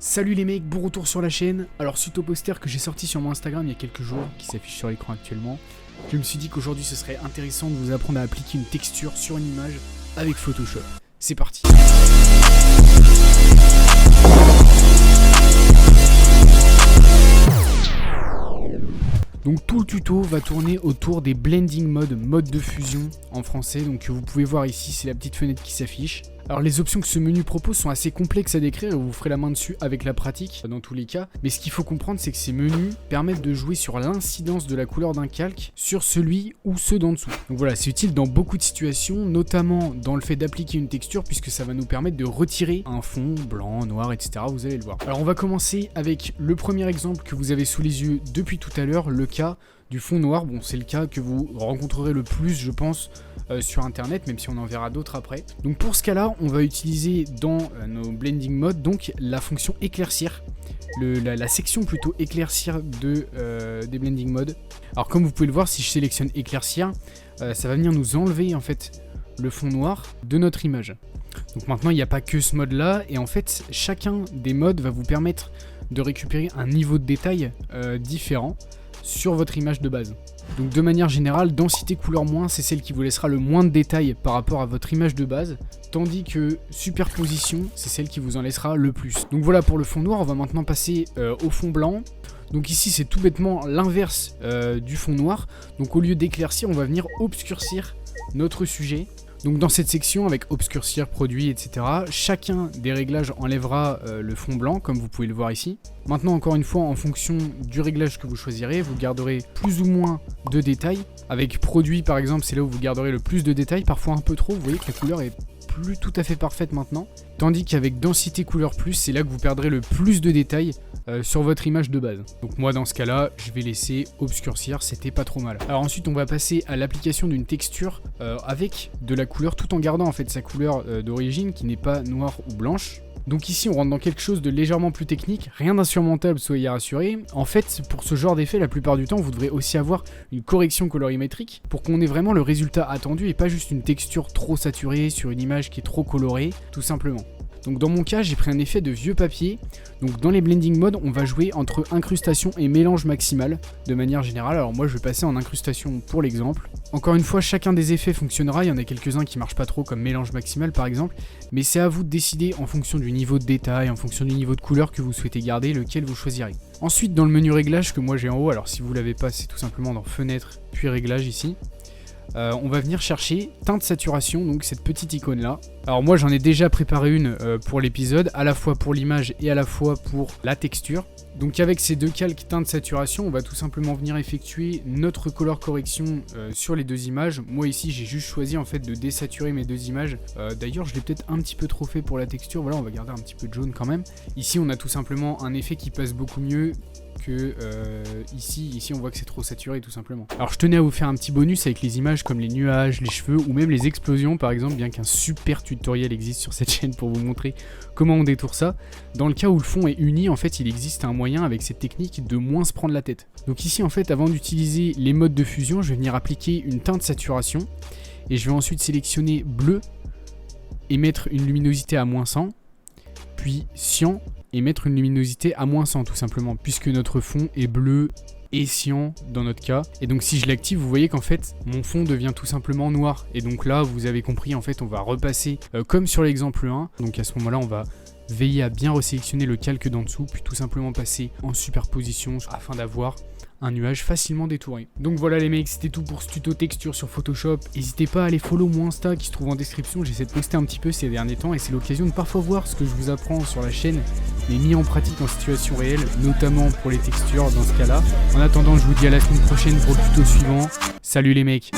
Salut les mecs, bon retour sur la chaîne. Alors suite au poster que j'ai sorti sur mon Instagram il y a quelques jours, qui s'affiche sur l'écran actuellement, je me suis dit qu'aujourd'hui ce serait intéressant de vous apprendre à appliquer une texture sur une image avec Photoshop. C'est parti. Donc tout le tuto va tourner autour des blending modes, mode de fusion en français, donc vous pouvez voir ici, c'est la petite fenêtre qui s'affiche. Alors les options que ce menu propose sont assez complexes à décrire et vous ferez la main dessus avec la pratique dans tous les cas. Mais ce qu'il faut comprendre, c'est que ces menus permettent de jouer sur l'incidence de la couleur d'un calque sur celui ou ceux d'en dessous. Donc voilà, c'est utile dans beaucoup de situations, notamment dans le fait d'appliquer une texture puisque ça va nous permettre de retirer un fond blanc, noir, etc. Vous allez le voir. Alors on va commencer avec le premier exemple que vous avez sous les yeux depuis tout à l'heure, le cas du fond noir. Bon, c'est le cas que vous rencontrerez le plus, je pense, sur internet, même si on en verra d'autres après. Donc pour ce cas-là, on va utiliser dans nos blending modes donc la fonction éclaircir, la section plutôt éclaircir des blending modes. Alors comme vous pouvez le voir, si je sélectionne éclaircir, ça va venir nous enlever en fait le fond noir de notre image. Donc maintenant il n'y a pas que ce mode là, et en fait chacun des modes va vous permettre de récupérer un niveau de détail différent sur votre image de base. Donc de manière générale, densité couleur moins, c'est celle qui vous laissera le moins de détails par rapport à votre image de base, tandis que superposition, c'est celle qui vous en laissera le plus. Donc voilà pour le fond noir, on va maintenant passer au fond blanc. Donc ici c'est tout bêtement l'inverse du fond noir, donc au lieu d'éclaircir, on va venir obscurcir notre sujet. Donc dans cette section avec obscurcir, produit, etc., chacun des réglages enlèvera le fond blanc comme vous pouvez le voir ici. Maintenant encore une fois en fonction du réglage que vous choisirez, vous garderez plus ou moins de détails. Avec produit par exemple, c'est là où vous garderez le plus de détails, parfois un peu trop, vous voyez que la couleur est plus tout à fait parfaite maintenant. Tandis qu'avec densité couleur plus, c'est là que vous perdrez le plus de détails sur votre image de base. Donc moi dans ce cas là, je vais laisser obscurcir, c'était pas trop mal. Alors ensuite on va passer à l'application d'une texture avec de la couleur tout en gardant en fait sa couleur d'origine qui n'est pas noire ou blanche. Donc ici on rentre dans quelque chose de légèrement plus technique, rien d'insurmontable, soyez rassurés. En fait pour ce genre d'effet la plupart du temps vous devrez aussi avoir une correction colorimétrique pour qu'on ait vraiment le résultat attendu et pas juste une texture trop saturée sur une image qui est trop colorée, tout simplement. Donc dans mon cas j'ai pris un effet de vieux papier. Donc dans les blending modes on va jouer entre incrustation et mélange maximal de manière générale. Alors moi je vais passer en incrustation pour l'exemple. Encore une fois chacun des effets fonctionnera, il y en a quelques-uns qui marchent pas trop comme mélange maximal par exemple. Mais c'est à vous de décider en fonction du niveau de détail, en fonction du niveau de couleur que vous souhaitez garder, lequel vous choisirez. Ensuite dans le menu réglage que moi j'ai en haut, alors si vous l'avez pas c'est tout simplement dans fenêtre puis réglage ici. On va venir chercher teinte saturation, donc cette petite icône là. Alors moi j'en ai déjà préparé une pour l'épisode, à la fois pour l'image et à la fois pour la texture. Donc avec ces deux calques teinte saturation, on va tout simplement venir effectuer notre color correction sur les deux images. Moi ici j'ai juste choisi en fait de désaturer mes deux images. D'ailleurs je l'ai peut-être un petit peu trop fait pour la texture, voilà on va garder un petit peu de jaune quand même. Ici on a tout simplement un effet qui passe beaucoup mieux que ici on voit que c'est trop saturé tout simplement. Alors je tenais à vous faire un petit bonus avec les images comme les nuages, les cheveux ou même les explosions par exemple, bien qu'un super tutoriel existe sur cette chaîne pour vous montrer comment on détourne ça. Dans le cas où le fond est uni, en fait il existe un moyen avec cette technique de moins se prendre la tête. Donc ici en fait avant d'utiliser les modes de fusion, je vais venir appliquer une teinte saturation et je vais ensuite sélectionner bleu et mettre une luminosité à -100, puis cyan et mettre une luminosité à -100 tout simplement, puisque notre fond est bleu et cyan dans notre cas. Et donc si je l'active, vous voyez qu'en fait mon fond devient tout simplement noir. Et donc là vous avez compris, en fait on va repasser comme sur l'exemple 1. Donc à ce moment là on va veiller à bien resélectionner le calque d'en dessous, puis tout simplement passer en superposition afin d'avoir un nuage facilement détouré. Donc voilà les mecs, c'était tout pour ce tuto texture sur Photoshop. N'hésitez pas à aller follow mon Insta qui se trouve en description, j'essaie de poster un petit peu ces derniers temps et c'est l'occasion de parfois voir ce que je vous apprends sur la chaîne mais mis en pratique en situation réelle, notamment pour les textures dans ce cas là. En attendant je vous dis à la semaine prochaine pour le tuto suivant. Salut les mecs.